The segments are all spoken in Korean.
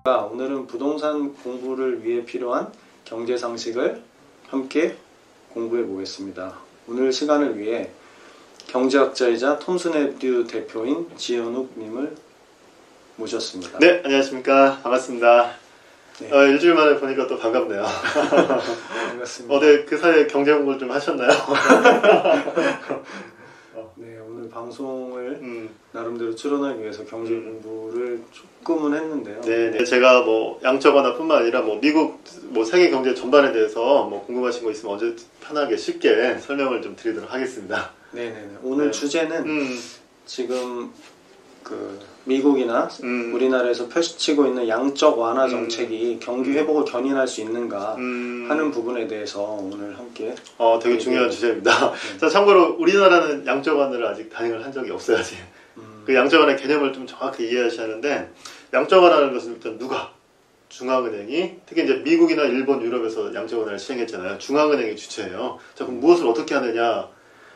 오늘은 부동산 공부를 위해 필요한 경제 상식을 함께 공부해 보겠습니다. 오늘 시간을 위해 경제학자이자 톰슨앤듀 대표인 지현욱 님을 모셨습니다. 네, 안녕하십니까. 반갑습니다. 네. 일주일 만에 보니까 또 반갑네요. 반갑습니다. 네, 그 사이에 경제 공부를 좀 하셨나요? 네, 오늘 방송을 나름대로 출연하기 위해서 경제 공부를 조금은 했는데요. 네, 제가 뭐 양적 완화뿐만 아니라 뭐 미국, 뭐 세계 경제 전반에 대해서 뭐 궁금하신 거 있으면 언제 편하게 쉽게 설명을 좀 드리도록 하겠습니다. 네네네. 오늘 주제는 지금 그 미국이나 우리나라에서 펼치고 있는 양적 완화 정책이 경기 회복을 견인할 수 있는가 하는 부분에 대해서 오늘 함께 되게 중요한 주제입니다. 자, 참고로 우리나라는 양적 완화를 아직 단행을 한 적이 없어요. 아직. 그 양적 완화 개념을 좀 정확히 이해하셔야 하는데, 양적 완화라는 것은 일단 누가? 중앙은행이, 특히 이제 미국이나 일본, 유럽에서 양적 완화를 시행했잖아요. 중앙은행이 주체예요. 자, 그럼 무엇을 어떻게 하느냐?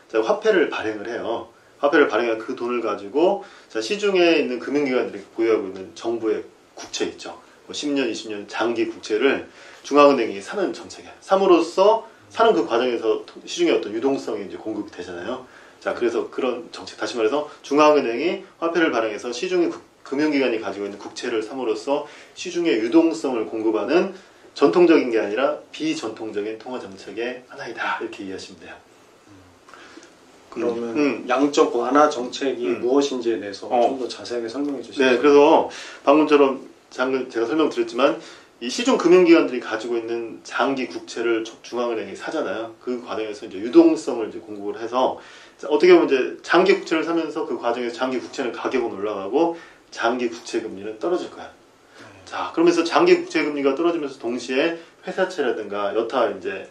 자, 화폐를 발행을 해요. 화폐를 발행한 그 돈을 가지고, 자, 시중에 있는 금융기관들이 보유하고 있는 정부의 국채 있죠. 뭐 10년, 20년 장기 국채를 중앙은행이 사는 정책이에요. 삼으로써 사는 그 과정에서 시중에 어떤 유동성이 이제 공급이 되잖아요. 자, 그래서 그런 정책, 다시 말해서 중앙은행이 화폐를 발행해서 시중의 금융기관이 가지고 있는 국채를 삼으로써 시중의 유동성을 공급하는 전통적인 게 아니라 비전통적인 통화정책의 하나이다. 이렇게 이해하시면 돼요. 그러면 양적 완화 정책이 무엇인지에 대해서 좀 더 자세하게 설명해 주시죠. 네, 그래서 방금처럼 제가 설명드렸지만 이 시중 금융기관들이 가지고 있는 장기 국채를 중앙은행이 사잖아요. 그 과정에서 이제 유동성을 이제 공급을 해서 어떻게 보면 이제 장기 국채를 사면서 그 과정에서 장기 국채는 가격은 올라가고 장기 국채 금리는 떨어질 거야. 자, 그러면서 장기 국채 금리가 떨어지면서 동시에 회사채라든가 여타 이제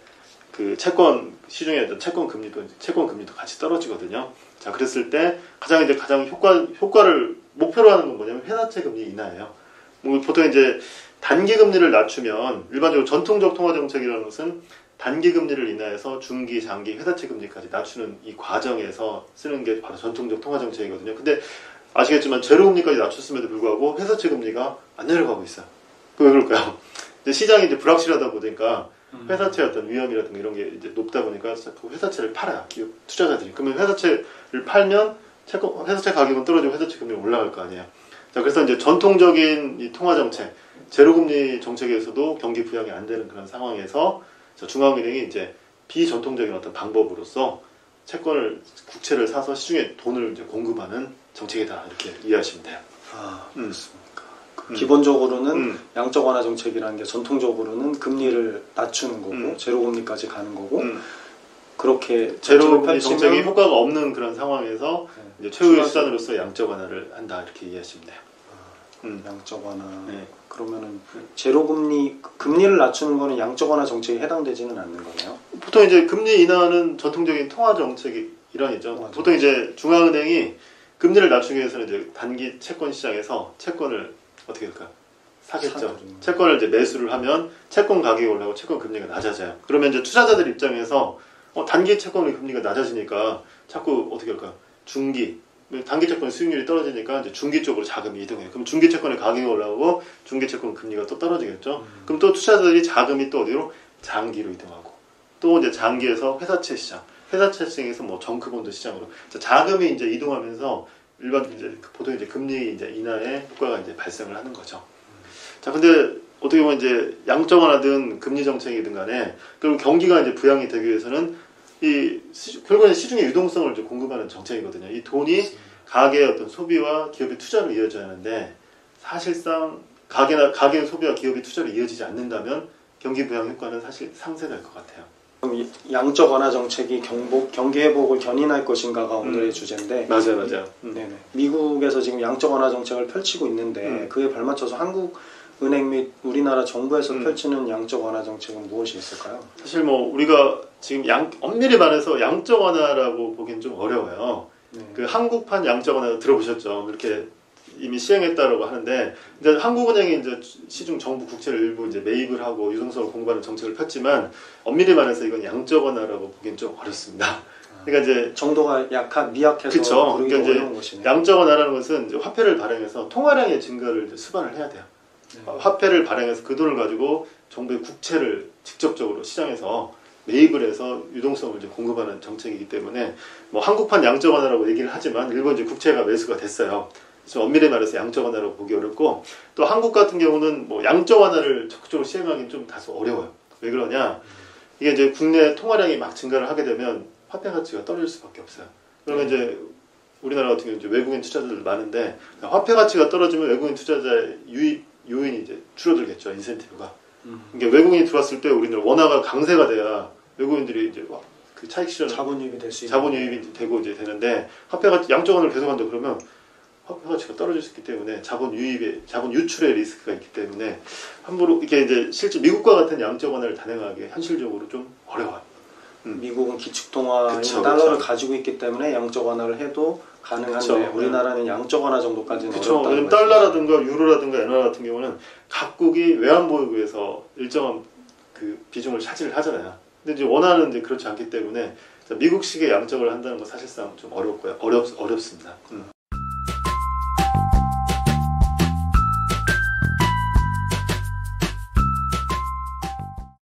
그 채권 시중에 채권 금리도 같이 떨어지거든요. 자, 그랬을 때 가장 효과를 목표로 하는 건 뭐냐면 회사채 금리 인하예요. 뭐 보통 이제 단기 금리를 낮추면 일반적으로 전통적 통화 정책이라는 것은 단기 금리를 인하해서 중기, 장기 회사채 금리까지 낮추는 이 과정에서 쓰는 게 바로 전통적 통화 정책이거든요. 근데 아시겠지만 제로 금리까지 낮췄음에도 불구하고 회사채 금리가 안 내려가고 있어요. 왜 그럴까요? 시장이 이제 불확실하다 보니까 회사채 어떤 위험이라든가 이런 게 이제 높다 보니까 그 회사채를 팔아요. 기업 투자자들이. 그러면 회사채를 팔면 회사채 가격은 떨어지고 회사채 금리가 올라갈 거 아니에요. 자, 그래서 이제 전통적인 이 통화 정책, 제로금리 정책에서도 경기 부양이 안 되는 그런 상황에서 중앙은행이 이제 비전통적인 어떤 방법으로서 국채를 사서 시중에 돈을 이제 공급하는 정책이다. 이렇게 이해하시면 돼요. 아, 그렇습니까. 기본적으로는 양적 완화 정책이라는 게 전통적으로는 금리를 낮추는 거고 제로금리까지 가는 거고 그렇게 제로금리 정책이 효과가 없는 그런 상황에서 이제 최후의 수단으로서 양적 완화를 한다. 이렇게 이해하시면 돼요. 양적 완화. 네. 그러면은 제로금리 금리를 낮추는 거는 양적 완화 정책에 해당되지는 않는 거네요. 보통 이제 금리 인하는 전통적인 통화 정책의 일환이죠. 보통 이제 중앙은행이 금리를 낮추기 위해서는 이제 단기 채권 시장에서 채권을 어떻게 할까요? 사겠죠. 채권을 이제 매수를 하면 채권 가격이 올라가고 채권 금리가 낮아져요. 그러면 이제 투자자들 입장에서 단기 채권 금리가 낮아지니까 자꾸 어떻게 할까요? 단기 채권 수익률이 떨어지니까 이제 중기 쪽으로 자금이 이동해요. 그럼 중기 채권의 가격이 올라가고 중기 채권 금리가 또 떨어지겠죠. 그럼 또 투자자들이 자금이 또 어디로? 장기로 이동하고 또 이제 장기에서 회사채 시장에서 뭐 정크본드 시장으로 자금이 이제 이동하면서 보통 이제 금리 이제 인하의 효과가 이제 발생을 하는 거죠. 자, 근데 어떻게 보면 이제 양적 완화든 금리 정책이든 간에 그럼 경기가 이제 부양이 되기 위해서는 결국은 시중의 유동성을 이제 공급하는 정책이거든요. 이 돈이 가계의 어떤 소비와 기업의 투자로 이어져야 하는데 사실상 가계의 소비와 기업의 투자로 이어지지 않는다면 경기 부양 효과는 사실 상쇄될 것 같아요. 그럼 양적 완화 정책이 경기 회복을 견인할 것인가가 오늘의 주제인데 맞아요. 네네. 미국에서 지금 양적 완화 정책을 펼치고 있는데 그에 발맞춰서 한국은행 및 우리나라 정부에서 펼치는 양적 완화 정책은 무엇이 있을까요? 사실 뭐 우리가 지금 엄밀히 말해서 양적 완화라고 보기엔 좀 어려워요. 그 한국판 양적 완화 들어보셨죠? 이렇게 이미 시행했다라고 하는데 이제 한국은행이 이제 시중 정부 국채를 일부 이제 매입을 하고 유동성을 공부하는 정책을 폈지만 엄밀히 말해서 이건 양적 완화라고 보기엔 좀 어렵습니다. 그러니까 이제 정도가 미약해서 부르기 어려운 것이네요. 양적 완화라는 것은 이제 화폐를 발행해서 통화량의 증가를 이제 수반을 해야 돼요. 화폐를 발행해서 그 돈을 가지고 정부의 국채를 직접적으로 시장에서 매입을 해서 유동성을 이제 공급하는 정책이기 때문에 뭐 한국판 양적 완화라고 얘기를 하지만 일본 이제 국채가 매수가 됐어요. 그래서 엄밀히 말해서 양적 완화라고 보기 어렵고 또 한국 같은 경우는 뭐 양적 완화를 적극적으로 시행하기는 좀 다소 어려워요. 왜 그러냐? 이게 이제 국내 통화량이 막 증가를 하게 되면 화폐 가치가 떨어질 수밖에 없어요. 그러면 이제 우리나라 같은 경우 이제 외국인 투자자들 많은데 화폐 가치가 떨어지면 외국인 투자자의 유입 요인이 이제 줄어들겠죠. 인센티브가. 그러니까 외국인이 들어왔을 때 우리는 원화가 강세가 돼야 외국인들이 이제 그 차익 실현 자본 유입이 될 수 있는 자본 유입이 되고 이제 되는데 화폐가 양적 완화를 계속한다 그러면 화폐 가치가 떨어질 수 있기 때문에 자본 유출의 리스크가 있기 때문에 함부로 이게 이제 실제 미국과 같은 양적 완화를 단행하기 현실적으로 좀 어려워요. 미국은 기축통화인 달러를 가지고 있기 때문에 양적 완화를 해도 가능한데 우리나라는 양적 완화 정도까지는 어렵다는 왜냐면 달러라든가 유로라든가 엔화 같은 경우는 각국이 외환보유고에서 일정한 그 비중을 차지를 하잖아요. 근데 이제 원화는 이제 그렇지 않기 때문에 미국식의 양적을 한다는 건 사실상 좀 어렵습니다.